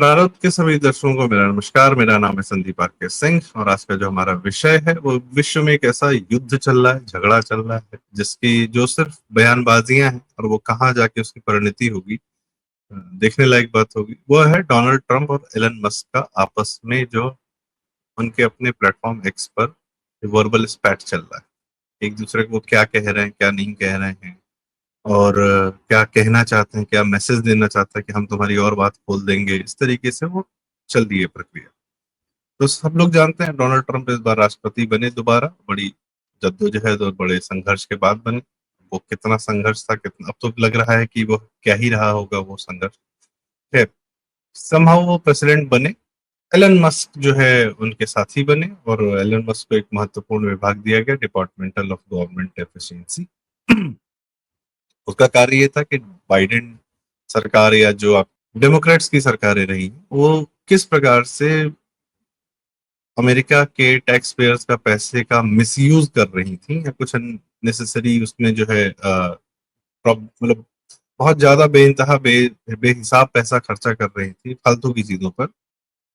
प्रारब्ध के सभी दर्शकों को मेरा नमस्कार। मेरा नाम है संदीप आर के सिंह और आज का जो हमारा विषय है वो विश्व में एक ऐसा युद्ध चल रहा है, झगड़ा चल रहा है जिसकी जो सिर्फ बयानबाजियां हैं और वो कहाँ जाके उसकी परिणति होगी, देखने लायक बात होगी। वो है डोनाल्ड ट्रंप और एलन मस्क का आपस में जो उनके अपने प्लेटफॉर्म एक्स पर वर्बल स्पैट चल रहा है। एक दूसरे को क्या कह रहे हैं, क्या नहीं कह रहे हैं और क्या कहना चाहते हैं, क्या मैसेज देना चाहता है कि हम तुम्हारी और बात खोल देंगे। इस तरीके से वो चल रही है प्रक्रिया। तो सब लोग जानते हैं डोनाल्ड ट्रंप इस बार राष्ट्रपति बने दोबारा, बड़ी जद्दोजहद और बड़े संघर्ष के बाद बने। वो कितना संघर्ष था, कितना अब तो लग रहा है कि वो क्या ही रहा होगा वो संघर्ष। खैर, समहाउ वो प्रेसिडेंट बने। एलन मस्क जो है उनके साथी बने और एलन मस्क को एक महत्वपूर्ण विभाग दिया गया, डिपार्टमेंटल ऑफ गवर्नमेंट एफिशिएंसी। उसका कार्य ये था कि बाइडेन सरकार या जो आप डेमोक्रेट्स की सरकारें रही वो किस प्रकार से अमेरिका के टैक्स पेयर्स का पैसे का मिसयूज कर रही थी या कुछ अननेसेसरी उसमें जो है मतलब बहुत ज्यादा बेइंतहा बेहिसाब पैसा खर्चा कर रही थी फालतू की चीजों पर।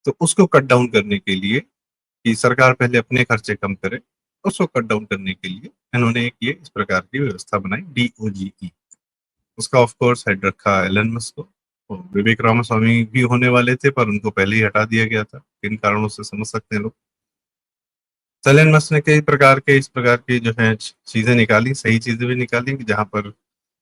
तो उसको कट डाउन करने के लिए कि सरकार पहले अपने खर्चे कम करे, उसको कट डाउन करने के लिए इन्होंने एक ये इस प्रकार की व्यवस्था बनाई, DOGE। उसका ऑफ कोर्स हेड रखा एलन मस्क को। और विवेक रामास्वामी भी होने वाले थे पर उनको पहले ही हटा दिया गया था, किन कारणों से समझ सकते हैं लोग। एलन मस्क ने कई प्रकार के इस प्रकार की जो है चीजें निकाली, सही चीजें भी निकाली कि जहां पर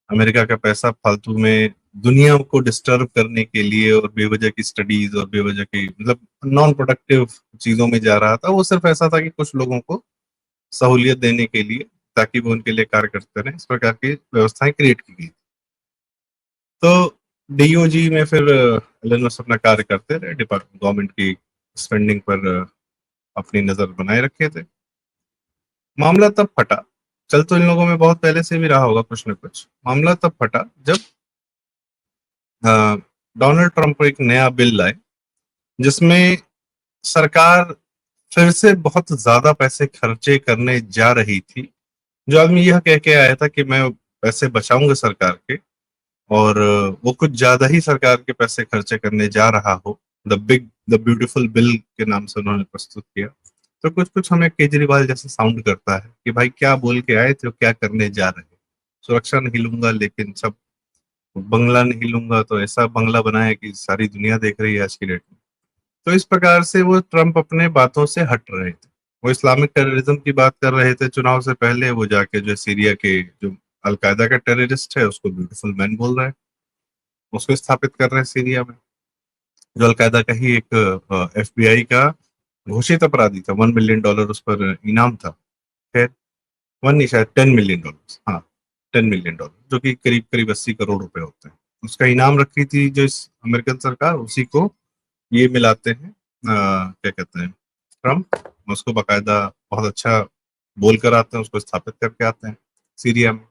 अमेरिका का पैसा फालतू में दुनिया को डिस्टर्ब करने के लिए और बेवजह की स्टडीज और बेवजह की मतलब नॉन प्रोडक्टिव चीजों में जा रहा था। वो सिर्फ ऐसा था कि कुछ लोगों को सहूलियत देने के लिए, ताकि वो उनके लिए कार्य करते रहे, इस प्रकार की व्यवस्थाएं क्रिएट की गई। तो DOG में फिर एलन मस्क अपना कार्य करते रहे, डिपार्टमेंट गवर्नमेंट की स्पेंडिंग पर अपनी नजर बनाए रखे थे। मामला तब फटा, चल तो इन लोगों में बहुत पहले से भी रहा होगा कुछ न कुछ। मामला तब फटा जब डोनाल्ड ट्रंप एक नया बिल लाए जिसमें सरकार फिर से बहुत ज्यादा पैसे खर्चे करने जा रही थी। जो आदमी यह कह के आया था कि मैं पैसे बचाऊंगा सरकार के, और वो कुछ ज्यादा ही सरकार के पैसे खर्चे करने जा रहा हो, द ब्यूटीफुल बिल के नाम से उन्होंने प्रस्तुत किया। तो कुछ कुछ हमें केजरीवाल जैसे साउंड करता है कि भाई क्या बोल के आए थे, क्या करने जा रहे हैं। सुरक्षा नहीं लूंगा लेकिन सब, बंगला नहीं लूंगा तो ऐसा बंगला बनाया कि सारी दुनिया देख रही है आज की डेट में। तो इस प्रकार से वो ट्रंप अपने बातों से हट रहे थे। वो इस्लामिक टेररिज्म की बात कर रहे थे चुनाव से पहले, वो जाके जो सीरिया के जो अलकायदा का टेररिस्ट है उसको ब्यूटीफुल मैन बोल रहे हैं, उसको स्थापित कर रहे हैं सीरिया में, जो अलकायदा का ही एक FBI का घोषित अपराधी था। $1 मिलियन उस पर इनाम था। खैर, वन नहीं, शायद $10 मिलियन, हाँ, $10 मिलियन, जो कि करीब करीब 80 करोड़ रुपए होते हैं। उसका इनाम रखी थी जो इस अमेरिकन सरकार, उसी को ये मिलाते हैं, क्या कहते हैं, ट्रम्प। उसको बकायदा बहुत अच्छा बोल कर आते हैं, उसको स्थापित करके आते हैं सीरिया में।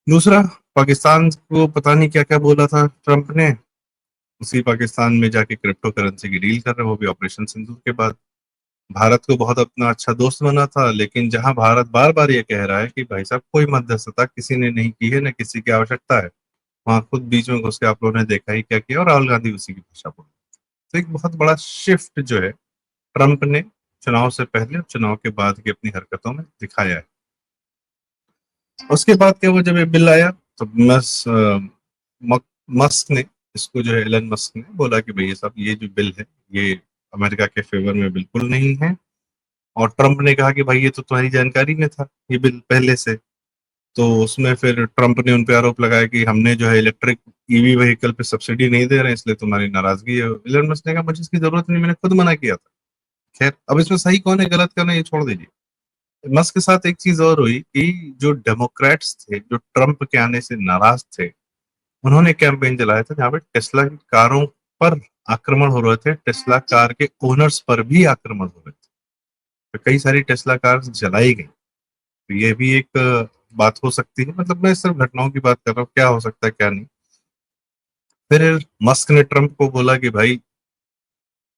दूसरा, पाकिस्तान को पता नहीं क्या क्या बोला था ट्रंप ने, उसी पाकिस्तान में जाके क्रिप्टो करेंसी की डील कर रहे हैं, वो भी ऑपरेशन सिंदूर के बाद। भारत को बहुत अपना अच्छा दोस्त बना था, लेकिन जहां भारत बार बार ये कह रहा है कि भाई साहब कोई मध्यस्थता किसी ने नहीं की है, न किसी की आवश्यकता है, वहां खुद बीच में घुस के आप लोगों ने देखा ही क्या किया, और राहुल गांधी उसी की भाषा बोल। तो एक बहुत बड़ा शिफ्ट जो है ट्रंप ने चुनाव से पहले और चुनाव के बाद की अपनी हरकतों में दिखाया है। उसके बाद क्या हुआ, जब ये बिल आया तो मस्क ने, इसको जो है एलन मस्क ने बोला कि भैया साहब ये जो बिल है ये अमेरिका के फेवर में बिल्कुल नहीं है। और ट्रंप ने कहा कि भाई ये तो तुम्हारी जानकारी में था ये बिल पहले से। तो उसमें फिर ट्रंप ने उन पे आरोप लगाया कि हमने जो है इलेक्ट्रिक EV व्हीकल पे सब्सिडी नहीं दे रहे हैं, इसलिए तुम्हारी नाराजगी है। एलन मस्क ने कहा मुझे इसकी जरूरत नहीं, मैंने खुद मना किया था। खैर, अब इसमें सही कौन है गलत कौन है ये छोड़ दीजिए। मस्क के साथ एक चीज और हुई कि जो डेमोक्रेट्स थे, जो ट्रंप के आने से नाराज थे, उन्होंने कैंपेन चलाया था जहाँ पे टेस्ला की कारों पर आक्रमण हो रहे थे, टेस्ला कार के ओनर्स पर भी आक्रमण हो रहे थे। तो कई सारी टेस्ला कार जलाई गई। तो ये भी एक बात हो सकती है, मतलब मैं सिर्फ घटनाओं की बात कर रहा हूँ, क्या हो सकता है क्या नहीं। फिर मस्क ने ट्रंप को बोला कि भाई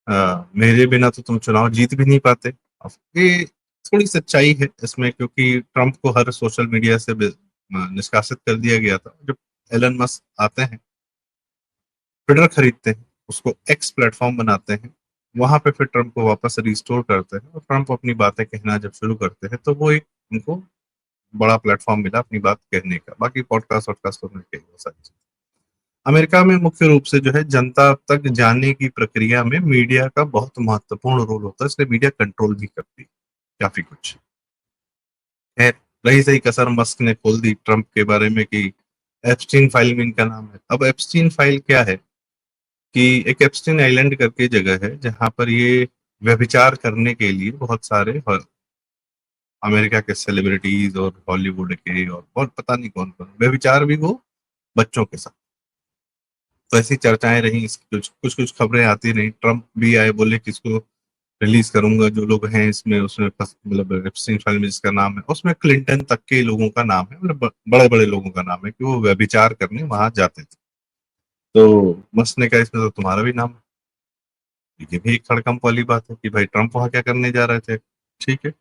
मेरे बिना तो तुम चुनाव जीत भी नहीं पाते। अब ये थोड़ी सच्चाई है इसमें, क्योंकि ट्रंप को हर सोशल मीडिया से निष्कासित कर दिया गया था। जब एलन मस्क आते हैं, ट्विटर खरीदते हैं, उसको एक्स प्लेटफॉर्म बनाते हैं, वहां पे फिर ट्रम्प को वापस रिस्टोर करते हैं और ट्रम्प अपनी बातें कहना जब शुरू करते हैं तो वो एक उनको बड़ा प्लेटफॉर्म मिला अपनी बात कहने का। बाकी पॉडकास्ट वॉडकास्ट तो नहीं कही वो सारी चीजें। अमेरिका में मुख्य रूप से जो है जनता तक जाने की प्रक्रिया में मीडिया का बहुत महत्वपूर्ण रोल होता है, इसलिए मीडिया कंट्रोल भी करती है काफी कुछ। खैर, रही सही कसर मस्क ने खोल दी ट्रम्प के बारे में कि एप्स्टीन फाइल में इनका नाम है। अब एप्स्टीन फाइल क्या है कि एक एप्स्टीन आइलैंड करके जगह है जहां पर ये व्यभिचार करने के लिए बहुत सारे अमेरिका के सेलिब्रिटीज और हॉलीवुड के और पता नहीं कौन कौन व्यभिचार भी वो बच्चों के साथ। तो ऐसी चर्चाएं रही, कुछ कुछ कुछ खबरें आती रही। ट्रम्प भी आए, बोले कि इसको रिलीज करूंगा, जो लोग हैं इसमें, उसमें मतलब एप्स्टीन फाइल में जिसका नाम है उसमें क्लिंटन तक के लोगों का नाम है, मतलब बड़े बड़े लोगों का नाम है कि वो व्यभिचार करने वहां जाते थे। तो मस्त ने कहा इसमें तो तुम्हारा भी नाम है। ये भी एक हड़कंप वाली बात है कि भाई ट्रम्प वहां क्या करने जा रहे थे। ठीक है,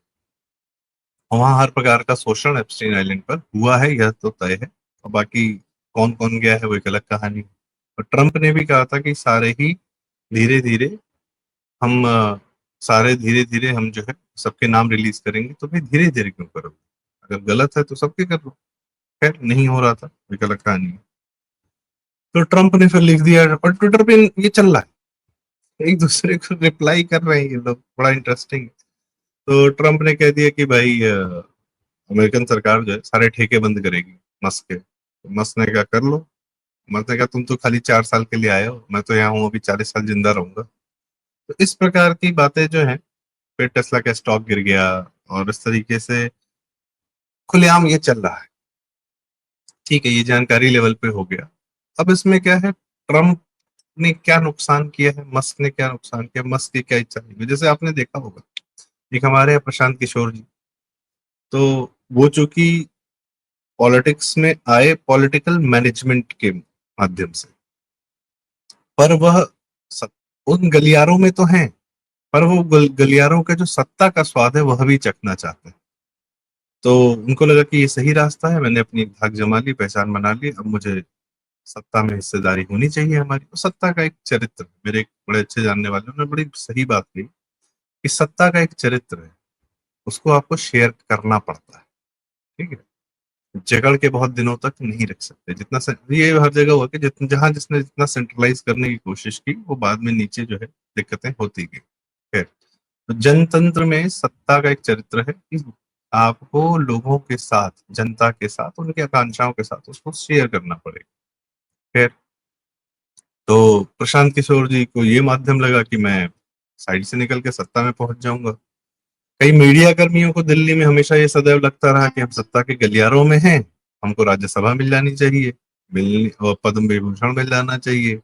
वहां हर प्रकार का शोषण एप्स्टीन आइलैंड पर हुआ है, यह तो तय है। और बाकी कौन कौन गया है वो एक अलग कहानी है। और ट्रम्प ने भी कहा था कि सारे ही धीरे धीरे हम सारे धीरे धीरे हम जो है सबके नाम रिलीज करेंगे। तो भाई धीरे धीरे क्यों करोगे, अगर गलत है तो सबके कर लो। खैर, नहीं हो रहा था, एक अलग कहानी है। तो ट्रम्प ने फिर लिख दिया, और ट्विटर पे ये चल रहा है, एक दूसरे को रिप्लाई कर रहे हैं ये लोग, बड़ा इंटरेस्टिंग। तो ट्रम्प ने कह दिया कि भाई अमेरिकन सरकार जो है सारे ठेके बंद करेगी मस्क के। तो मस्क ने कहा कर लो। मस्क ने कहा तुम तो खाली 4 साल के लिए आए हो, मैं तो यहाँ हूँ अभी 40 साल जिंदा रहूंगा। तो इस प्रकार की बातें जो है, फिर टेस्ला का स्टॉक गिर गया और इस तरीके से खुलेआम ये चल रहा है। ठीक है, ये जानकारी लेवल पे हो गया। अब इसमें क्या है, ट्रम्प ने क्या नुकसान किया है, मस्क ने क्या नुकसान किया, मस्क की क्या इच्छा है। जैसे आपने देखा होगा एक हमारे यहाँ प्रशांत किशोर जी, तो वो चूंकि पॉलिटिक्स में आए पॉलिटिकल मैनेजमेंट के माध्यम से, पर वह स- उन गलियारों में तो हैं, पर वो गलियारों के जो सत्ता का स्वाद है वह भी चखना चाहते हैं। तो उनको लगा कि ये सही रास्ता है, मैंने अपनी धाक जमा ली, पहचान बना ली, अब मुझे सत्ता में हिस्सेदारी होनी चाहिए हमारी। तो सत्ता का एक चरित्र, मेरे एक बड़े अच्छे जानने वाले उन्होंने बड़ी सही बात कही कि सत्ता का एक चरित्र है, उसको आपको शेयर करना पड़ता है। ठीक है, जकड़ के बहुत दिनों तक नहीं रख सकते। ये हर जगह हुआ कि जहां जिसने जितना सेंट्रलाइज करने की कोशिश की वो बाद में नीचे जो है दिक्कतें होती गई। खैर, तो जनतंत्र में सत्ता का एक चरित्र है कि आपको लोगों के साथ, जनता के साथ, उनकी आकांक्षाओं के साथ उसको शेयर करना पड़ेगा। खैर, तो प्रशांत किशोर जी को ये माध्यम लगा कि मैं साइड से निकल के सत्ता में पहुंच जाऊंगा। कई मीडिया कर्मियों को दिल्ली में हमेशा ये सदैव लगता रहा कि हम सत्ता के गलियारों में हैं, हमको राज्यसभा मिल जानी चाहिए, मिल और पद्म विभूषण मिल जाना चाहिए,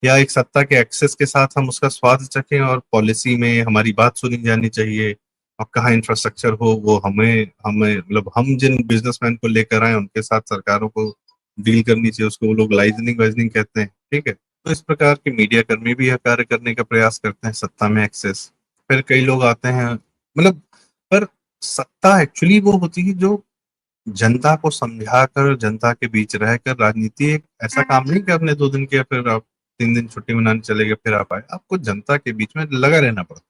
या एक सत्ता के एक्सेस के साथ हम उसका स्वाद चखें और पॉलिसी में हमारी बात सुनी जानी चाहिए। और कहाँ इंफ्रास्ट्रक्चर हो वो हमें हमें मतलब हम जिन बिजनेसमैन को लेकर आए उनके साथ सरकारों को डील करनी चाहिए, उसको वो लोग लाइजनिंग वाइजनिंग कहते हैं। ठीक है, तो इस प्रकार के मीडिया कर्मी भी यह कार्य करने का प्रयास करते हैं, सत्ता में एक्सेस। फिर कई लोग आते हैं, मतलब, पर सत्ता एक्चुअली वो होती है जो जनता को समझा कर, जनता के बीच रहकर, राजनीति एक ऐसा काम नहीं कि आपने 2 दिन किया फिर आप 3 दिन छुट्टी मनाने चले गए फिर आप आए। आपको जनता के बीच में लगा रहना पड़ता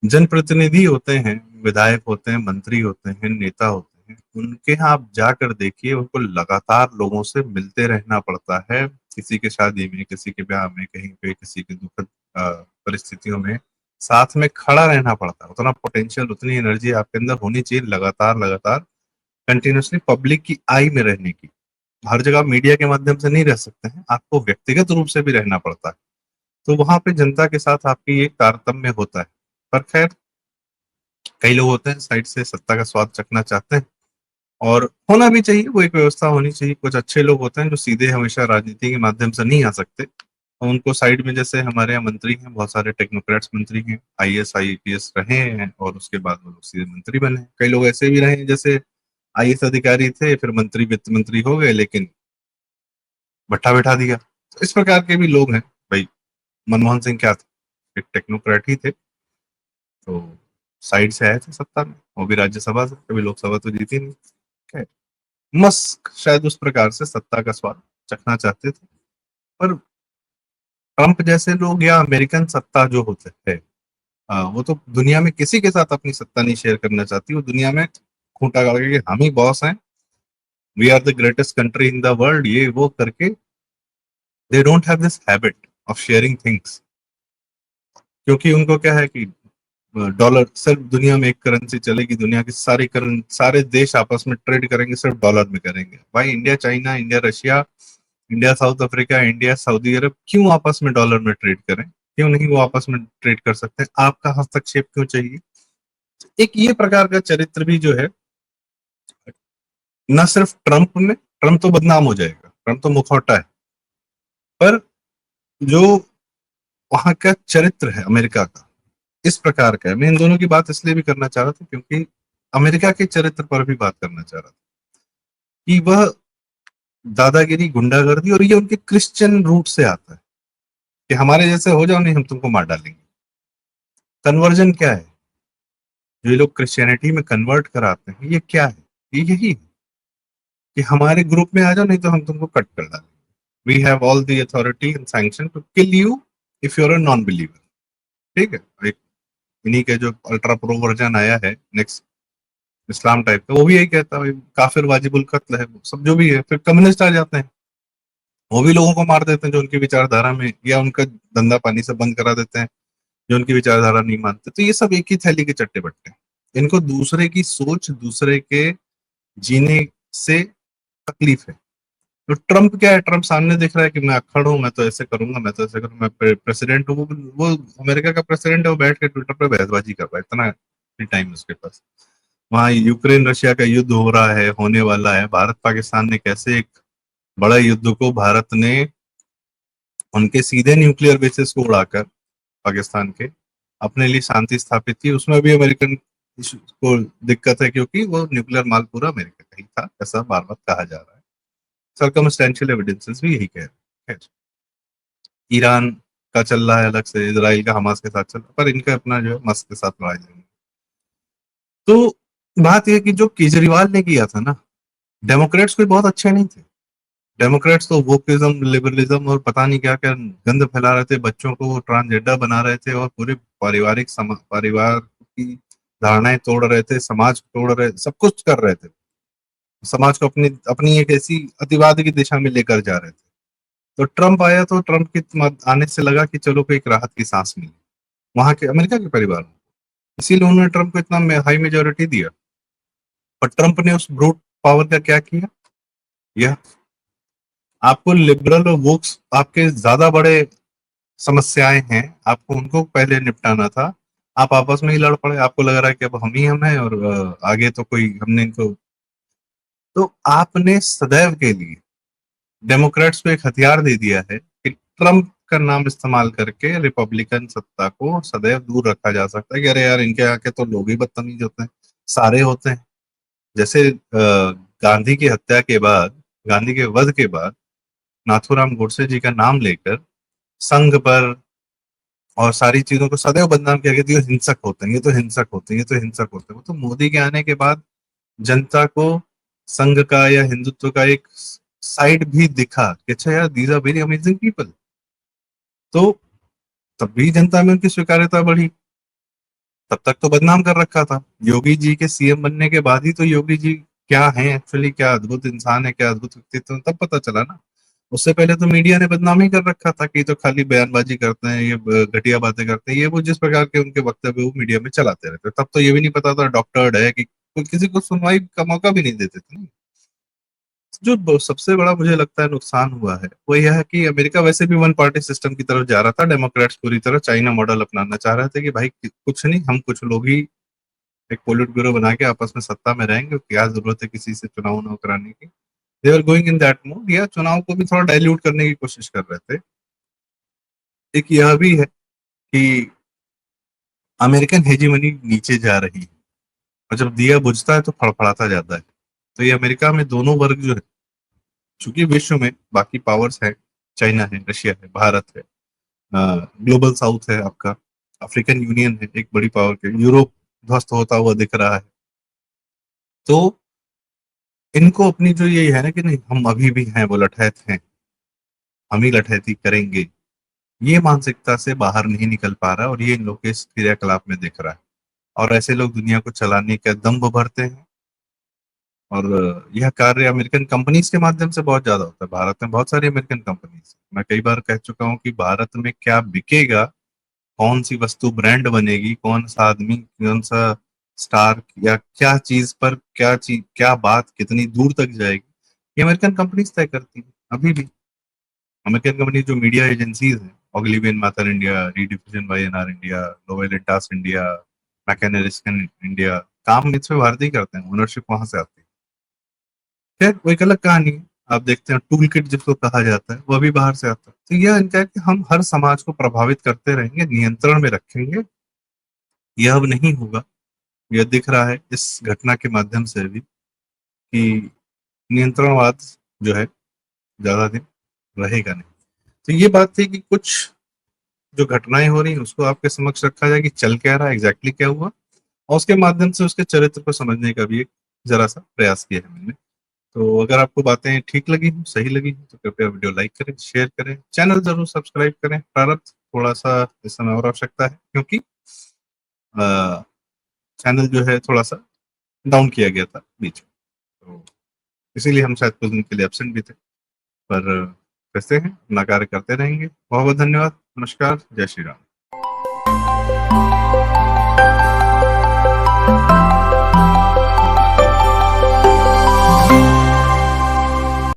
है। जनप्रतिनिधि होते हैं, विधायक होते हैं, मंत्री होते हैं, नेता होते हैं, उनके यहाँ आप जाकर देखिए, उनको लगातार लोगों से मिलते रहना पड़ता है। किसी के शादी में, किसी के ब्याह में, कहीं पे किसी की दुखद परिस्थितियों में साथ में खड़ा रहना पड़ता है। उतना पोटेंशियल, उतनी एनर्जी आपके अंदर होनी चाहिए, लगातार लगातार कंटिन्यूअसली पब्लिक की आई में रहने की। हर जगह मीडिया के माध्यम से नहीं रह सकते हैं, आपको व्यक्तिगत रूप से भी रहना पड़ता है। तो वहां पे जनता के साथ आपकी ये तारतम्य होता है। पर खैर, कई लोग होते हैं साइड से सत्ता का स्वाद चखना चाहते हैं, और होना भी चाहिए, वो एक व्यवस्था होनी चाहिए। कुछ अच्छे लोग होते हैं जो सीधे हमेशा राजनीति के माध्यम से नहीं आ सकते, तो उनको साइड में, जैसे हमारे यहाँ मंत्री हैं, बहुत सारे टेक्नोक्रेट्स मंत्री हैं, आईएएस आईपीएस रहे हैं और उसके बाद वो लोग सीधे मंत्री बने हैं। कई लोग ऐसे भी रहे हैं, जैसे आईएएस अधिकारी थे फिर मंत्री, वित्त मंत्री हो गए, लेकिन भट्ठा बैठा दिया। तो इस प्रकार के भी लोग हैं भाई। मनमोहन सिंह क्या थे, एक टेक्नोक्रेट ही थे, तो साइड से आए थे सत्ता में, वो भी राज्यसभा से, कभी लोकसभा तो जीती नहीं। खैर, मस्क शायद उस प्रकार से सत्ता का स्वाद चखना चाहते थे। पर ट्रंप जैसे लोग या अमेरिकन सत्ता जो होते हैं, वो तो दुनिया में किसी के साथ अपनी सत्ता नहीं शेयर करना चाहती। वो दुनिया में खूंटा गाड़ के कि हम ही बॉस हैं, we are the greatest country in the world, ये वो करके they don't have this habit of sharing things. क्योंकि उनको क्या है कि डॉलर, सिर्फ दुनिया में एक करेंसी चलेगी, दुनिया की सारे देश आपस में ट्रेड करेंगे, सिर्फ डॉलर में करेंगे। भाई India China, India Russia, India South Africa, India Saudi Arabia क्यों आपस में डॉलर में ट्रेड करें? क्यों नहीं वो आपस में ट्रेड कर सकते हैं? आपका हस्तक्षेप क्यों चाहिए? एक ये प्रकार का चरित्र भी जो है, न सिर्फ ट्रंप में, ट्रंप तो बदनाम हो जाएगा, ट्रंप तो मुखौटा है, पर जो वहां का चरित्र है अमेरिका का, इस प्रकार का है। मैं इन दोनों की बात इसलिए भी करना चाह रहा था क्योंकि अमेरिका के चरित्र पर भी बात करना चाह रहा था कि वह दादागिरी, गुंडागर्दी, और ये उनके क्रिश्चियन रूट से आता है कि हमारे जैसे हो जाओ, नहीं हम तुमको मार डालेंगे। कन्वर्जन क्या है? जो ये लोग क्रिश्चियनिटी में कन्वर्ट कराते हैं, ये क्या है? ये यही है कि हमारे ग्रुप में आ जाओ, नहीं तो हम तुमको कट कर डालेंगे। We have all the authority and sanction to kill you if you are a non believer. ठीक है। एक इन्हीं के जो अल्ट्रा प्रो वर्जन आया है नेक्स्ट, इस्लाम टाइप का, वो भी यही कहता है भाई, काफिर वाजिबुल कत्ल है, वो सब जो भी है। फिर कम्युनिस्ट आ जाते हैं, वो भी लोगों को मार देते हैं जो उनकी विचारधारा में, या उनका धंधा पानी से बंद करा देते हैं जो उनकी विचारधारा नहीं मानते। तो ये सब एक ही थैली के चट्टे बट्टे हैं। इनको दूसरे की सोच, दूसरे के जीने से तकलीफ है। तो ट्रंप क्या है? ट्रंप सामने दिख रहा है कि मैं अक्खड़ हूं, मैं तो ऐसे करूंगा, मैं तो ऐसे करूंगा, मैं प्रेसिडेंट हूँ। वो अमेरिका का प्रेसिडेंट है, वो बैठ के ट्विटर पे बहसबाजी कर रहा है, इतना टाइम उसके पास। वहां यूक्रेन रशिया का युद्ध हो रहा है, होने वाला है। भारत पाकिस्तान ने कैसे एक बड़ा युद्ध को, भारत ने उनके सीधे न्यूक्लियर बेसिस को उड़ाकर पाकिस्तान के अपने लिए शांति स्थापित की। उसमें भी अमेरिकन को दिक्कत है क्योंकि वो न्यूक्लियर माल पूरा अमेरिका का ही था, ऐसा बार बार कहा जा रहा है। सर्कमस्टेंशियल एविडेंसेस भी यही कह रहे हैं। ईरान का चल रहा है अलग से, इसराइल का हमास के साथ चल रहा है, पर इनका अपना जो है मस्क के साथ लड़ाई है। तो बात यह कि जो केजरीवाल ने किया था ना, डेमोक्रेट्स कोई बहुत अच्छे नहीं थे। डेमोक्रेट्स तो वोकिज्म, लिबरलिज्म और पता नहीं क्या क्या गंद फैला रहे थे, बच्चों को ट्रांसजेंडर बना रहे थे, और पूरे परिवार की धारणाएं तोड़ रहे थे, समाज तोड़ रहे, सब कुछ कर रहे थे। समाज को अपनी अपनी एक ऐसी अतिवाद की दिशा में लेकर जा रहे थे। तो ट्रंप आया, तो ट्रंप के आने से लगा कि चलो कोई एक राहत की सांस मिली वहां के अमेरिका के परिवार में। इसीलिए उन्होंने ट्रंप को इतना हाई मेजोरिटी दिया। पर ट्रंप ने उस ब्रूट पावर का क्या किया? यह आपको लिबरल और वोक्स, आपके ज्यादा बड़े समस्याएं हैं, आपको उनको पहले निपटाना था। आप आपस में ही लड़ पड़े, आपको लग रहा है कि अब हम ही हम हैं, और आगे तो कोई हमने इनको। तो आपने सदैव के लिए डेमोक्रेट्स को एक हथियार दे दिया है कि ट्रंप का नाम इस्तेमाल करके रिपब्लिकन सत्ता को सदैव दूर रखा जा सकता है कि अरे यार, इनके आके तो लोग ही बदतमीज होते हैं, सारे होते हैं। जैसे गांधी की हत्या के बाद, गांधी के वध के बाद नाथूराम गोडसे जी का नाम लेकर संघ पर और सारी चीजों को सदैव बदनाम किया गया, ये हिंसक होते हैं, ये तो हिंसक होते हैं, ये तो हिंसक होते हैं। वो तो मोदी के आने के बाद जनता को संघ का या हिंदुत्व का एक साइड भी दिखा कि अच्छा यार, these are very amazing people. तो तब भी जनता में उनकी स्वीकार्यता बढ़ी। तब तक तो बदनाम कर रखा था। योगी जी के सीएम बनने के बाद ही तो योगी जी क्या है एक्चुअली, क्या अद्भुत इंसान है, क्या अद्भुत व्यक्तित्व, तब पता चला ना। उससे पहले तो मीडिया ने बदनाम ही कर रखा था कि ये तो खाली बयानबाजी करते हैं, ये घटिया बातें करते हैं, ये वो जिस प्रकार के उनके वक्तव्य वो मीडिया में चलाते रहते। तब तो ये भी नहीं पता था डॉक्टर्ड है, कि कोई किसी को सुनवाई का मौका भी नहीं देते थे। जो सबसे बड़ा मुझे लगता है नुकसान हुआ है वो यह है कि अमेरिका वैसे भी वन पार्टी सिस्टम की तरफ जा रहा था। डेमोक्रेट्स पूरी तरह चाइना मॉडल अपनाना चाह रहे थे कि भाई कुछ नहीं, हम कुछ लोग ही एक पोलिट ब्यूरो बना के आपस में सत्ता में रहेंगे, क्या जरूरत है किसी से चुनाव न कराने की। They are going in that mode, या चुनाव को भी थोड़ा डाइल्यूट करने की कोशिश कर रहे थे। एक यह भी है कि अमेरिकन हेजीमनी नीचे जा रही है, और जब दिया बुझता है तो फड़फड़ाता जाता है। तो ये अमेरिका में दोनों वर्ग जो है, चूंकि विश्व में बाकी पावर्स है, चाइना है, रशिया है, भारत है, ग्लोबल साउथ है आपका, अफ्रीकन यूनियन है एक बड़ी पावर के, यूरोप ध्वस्त होता हुआ दिख रहा है। तो इनको अपनी जो ये है ना कि नहीं, हम अभी भी हैं, वो लठैत हैं, हम ही लठैती करेंगे, ये मानसिकता से बाहर नहीं निकल पा रहा है और ये इन लोग के इस क्रियाकलाप में दिख रहा है। और ऐसे लोग दुनिया को चलाने का दंभ भरते हैं। और यह कार्य अमेरिकन कंपनीज के माध्यम से बहुत ज्यादा होता है। भारत में बहुत सारी अमेरिकन कंपनीज, मैं कई बार कह चुका हूँ कि भारत में क्या बिकेगा, कौन सी वस्तु ब्रांड बनेगी, कौन सा आदमी, कौन सा स्टार, या क्या चीज पर क्या चीज, क्या बात कितनी दूर तक जाएगी, ये अमेरिकन कंपनीज तय करती है अभी भी। अमेरिकन कंपनी जो मीडिया एजेंसीज हैं, Ogilvy and Mather India, Rediffusion Y and R India, नोवेल इंटास इंडिया, मैकेनिस्कन इंडिया, काम इसमें भारतीय करते हैं, ओनरशिप वहां से आती है। खैर वो एक अलग कहानी है। आप देखते हैं टूल किट जिसको कहा जाता है, वो भी बाहर से आता है। तो यह इनका है कि हम हर समाज को प्रभावित करते रहेंगे, नियंत्रण में रखेंगे। यह अब नहीं होगा। यह दिख रहा है इस घटना के माध्यम से भी कि नियंत्रणवाद जो है ज्यादा दिन रहेगा नहीं। तो ये बात थी कि कुछ जो घटनाएं हो रही हैं उसको आपके समक्ष रखा जाए कि चल क्या रहा है, एग्जैक्टली क्या हुआ, और उसके माध्यम से उसके चरित्र को समझने का भी एक जरा सा प्रयास किया है मैंने। तो अगर आपको बातें ठीक लगी हो, सही लगी हो, तो कृपया वीडियो लाइक करें, शेयर करें, चैनल जरूर सब्सक्राइब करें। प्रारब्ध थोड़ा सा इस समय और आवश्यकता है, क्योंकि चैनल जो है थोड़ा सा डाउन किया गया था बीच में, तो इसीलिए हम शायद कुछ दिन के लिए एब्सेंट भी थे। पर कैसे हैं, अपना कार्य करते रहेंगे। बहुत बहुत धन्यवाद। नमस्कार। जय श्री राम।